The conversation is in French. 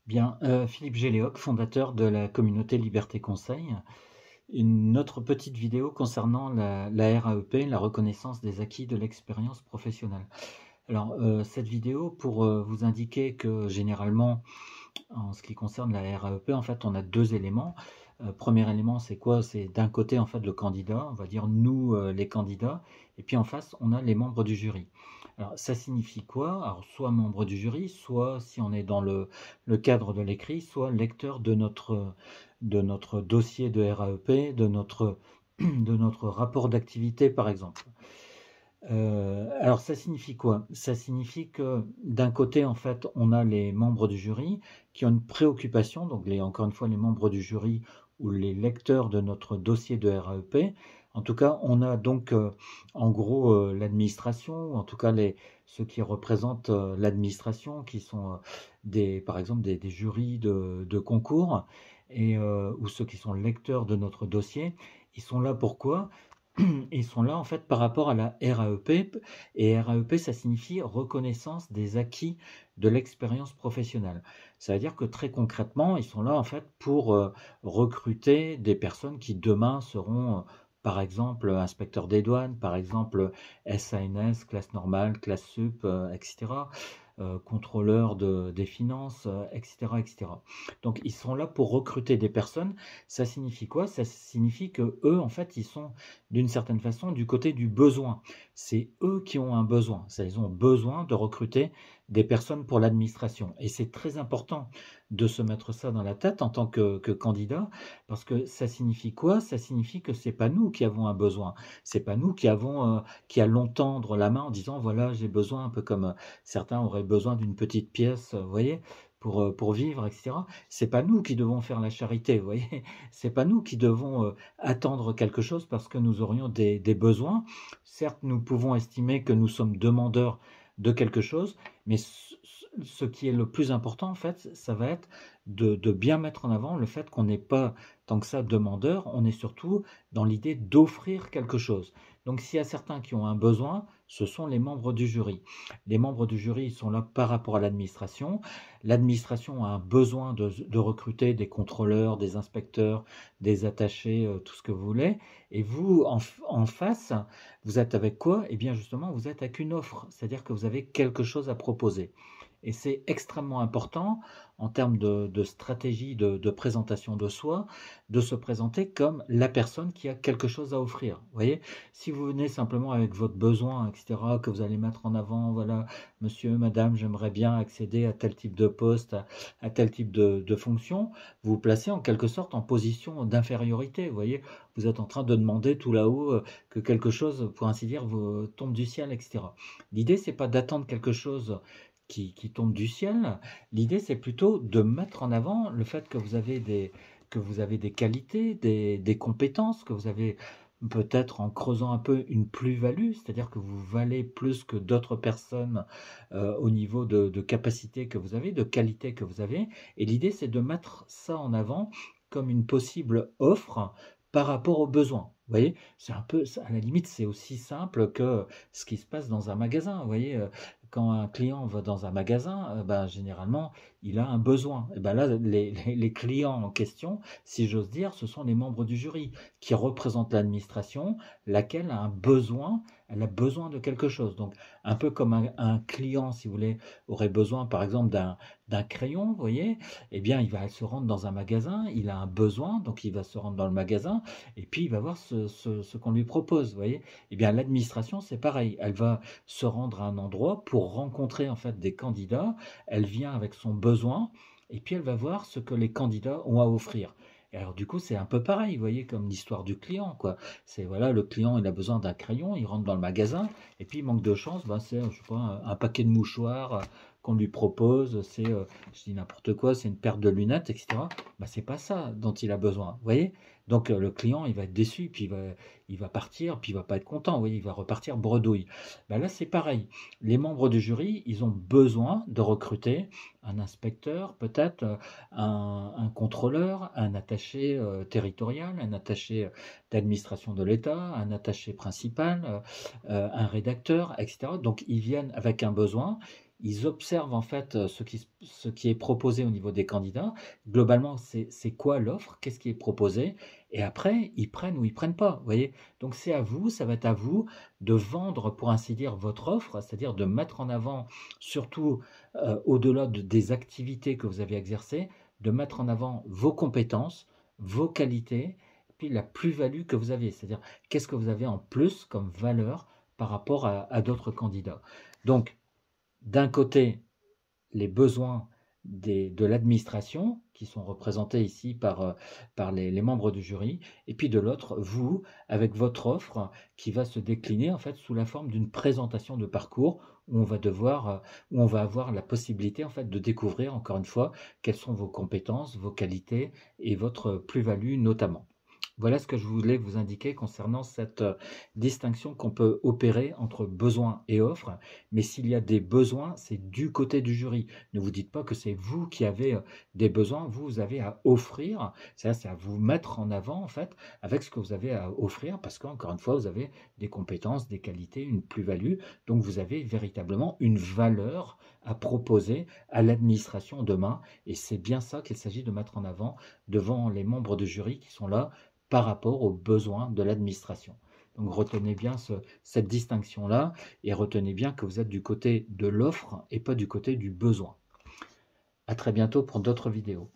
Bien, Philippe Géléoc, fondateur de la communauté Liberté Conseil. Une autre petite vidéo concernant la RAEP, la reconnaissance des acquis de l'expérience professionnelle. Alors, cette vidéo pour vous indiquer que généralement, en ce qui concerne la RAEP, en fait, on a deux éléments. Premier élément, c'est quoi? C'est d'un côté, en fait, le candidat, on va dire nous, les candidats, et puis en face, on a les membres du jury. Alors, ça signifie quoi? Alors, soit membre du jury, soit, si on est dans le cadre de l'écrit, soit lecteur de notre dossier de RAEP, de notre rapport d'activité, par exemple. Alors ça signifie quoi? Ça signifie que d'un côté, en fait, on a les membres du jury qui ont une préoccupation, donc encore une fois, les membres du jury ou les lecteurs de notre dossier de RAEP. En tout cas, on a donc en gros l'administration, en tout cas ceux qui représentent l'administration, qui sont par exemple des jurys de concours, ou ceux qui sont lecteurs de notre dossier. Ils sont là pourquoi? Ils sont là en fait par rapport à la RAEP, et RAEP ça signifie reconnaissance des acquis de l'expérience professionnelle. Ça veut dire que très concrètement, ils sont là en fait pour recruter des personnes qui demain seront par exemple inspecteurs des douanes, par exemple SANS, classe normale, classe sup, etc. Contrôleurs des finances, etc., etc. Donc ils sont là pour recruter des personnes. Ça signifie quoi? Ça signifie que eux, en fait, ils sont d'une certaine façon du côté du besoin. C'est eux qui ont un besoin. Ils ont besoin de recruter des personnes pour l'administration. Et c'est très important de se mettre ça dans la tête en tant que candidat, parce que ça signifie quoi? Ça signifie que c'est pas nous qui avons un besoin. C'est pas nous qui allons tendre la main en disant voilà, j'ai besoin, un peu comme certains auraient besoin d'une petite pièce, vous voyez, pour vivre, etc. C'est pas nous qui devons faire la charité, vous voyez. C'est pas nous qui devons attendre quelque chose parce que nous aurions des besoins. Certes, nous pouvons estimer que nous sommes demandeurs de quelque chose, mais ce qui est le plus important, en fait, ça va être de bien mettre en avant le fait qu'on n'est pas tant que ça demandeur, on est surtout dans l'idée d'offrir quelque chose. Donc s'il y a certains qui ont un besoin, ce sont les membres du jury. Les membres du jury sont là par rapport à l'administration. L'administration a un besoin de recruter des contrôleurs, des inspecteurs, des attachés, tout ce que vous voulez. Et vous, en face, vous êtes avec quoi? Eh bien justement, vous êtes avec une offre, c'est-à-dire que vous avez quelque chose à proposer. Et c'est extrêmement important en termes de stratégie de présentation de soi, de se présenter comme la personne qui a quelque chose à offrir. Vous voyez, si vous venez simplement avec votre besoin, etc., que vous allez mettre en avant, voilà, monsieur, madame, j'aimerais bien accéder à tel type de poste, à tel type de fonction, vous vous placez en quelque sorte en position d'infériorité. Vous voyez, vous êtes en train de demander tout là-haut que quelque chose, pour ainsi dire, vous tombe du ciel, etc. L'idée, c'est pas d'attendre quelque chose qui tombe du ciel. L'idée, c'est plutôt de mettre en avant le fait que vous avez des qualités, des compétences, que vous avez peut-être en creusant un peu une plus-value, c'est-à-dire que vous valez plus que d'autres personnes au niveau de capacité que vous avez, de qualité que vous avez. Et l'idée, c'est de mettre ça en avant comme une possible offre par rapport aux besoins. Vous voyez, c'est un peu, à la limite, c'est aussi simple que ce qui se passe dans un magasin. Vous voyez, quand un client va dans un magasin, ben, généralement, il a un besoin. Et ben là, les clients en question, si j'ose dire, ce sont les membres du jury qui représentent l'administration, laquelle a un besoin, elle a besoin de quelque chose. Donc, un peu comme un client, si vous voulez, aurait besoin, par exemple, d'un crayon, vous voyez, eh bien, il va se rendre dans un magasin, il a un besoin, donc il va se rendre dans le magasin, et puis il va voir ce qu'on lui propose, vous voyez. Eh bien, l'administration, c'est pareil, elle va se rendre à un endroit pour rencontrer en fait des candidats. Elle vient avec son besoin et puis elle va voir ce que les candidats ont à offrir. Et alors du coup, c'est un peu pareil, vous voyez, comme l'histoire du client, quoi. C'est voilà, le client, il a besoin d'un crayon, il rentre dans le magasin, et puis il manque de chance, ben, c'est, je sais pas, un paquet de mouchoirs qu'on lui propose, c'est, je dis n'importe quoi, c'est une paire de lunettes, etc. Ben, c'est pas ça dont il a besoin, vous voyez. Donc le client, il va être déçu, puis il va partir, puis il va pas être content, vous voyez, il va repartir bredouille. Ben là, c'est pareil. Les membres du jury, ils ont besoin de recruter un inspecteur, peut-être un contrôleur, un attaché territorial, un attaché d'administration de l'État, un attaché principal, un rédacteur, etc. Donc ils viennent avec un besoin, ils observent en fait ce qui est proposé au niveau des candidats. Globalement, c'est quoi l'offre? Qu'est-ce qui est proposé? Et après, ils prennent ou ils prennent pas, vous voyez? Donc c'est à vous, ça va être à vous de vendre, pour ainsi dire, votre offre, c'est-à-dire de mettre en avant, surtout au-delà des activités que vous avez exercées, de mettre en avant vos compétences, vos qualités, puis la plus-value que vous avez, c'est-à-dire qu'est-ce que vous avez en plus comme valeur par rapport à d'autres candidats. Donc, d'un côté, les besoins de l'administration, qui sont représentés ici par les membres du jury, et puis de l'autre, vous, avec votre offre, qui va se décliner en fait sous la forme d'une présentation de parcours, où où on va avoir la possibilité en fait de découvrir, encore une fois, quelles sont vos compétences, vos qualités et votre plus-value notamment. Voilà ce que je voulais vous indiquer concernant cette distinction qu'on peut opérer entre besoin et offre. Mais s'il y a des besoins, c'est du côté du jury. Ne vous dites pas que c'est vous qui avez des besoins, vous avez à offrir, c'est à vous mettre en avant en fait avec ce que vous avez à offrir parce qu'encore une fois, vous avez des compétences, des qualités, une plus-value. Donc vous avez véritablement une valeur à proposer à l'administration demain. Et c'est bien ça qu'il s'agit de mettre en avant devant les membres de jury qui sont là par rapport aux besoins de l'administration. Donc retenez bien cette distinction-là et retenez bien que vous êtes du côté de l'offre et pas du côté du besoin. À très bientôt pour d'autres vidéos.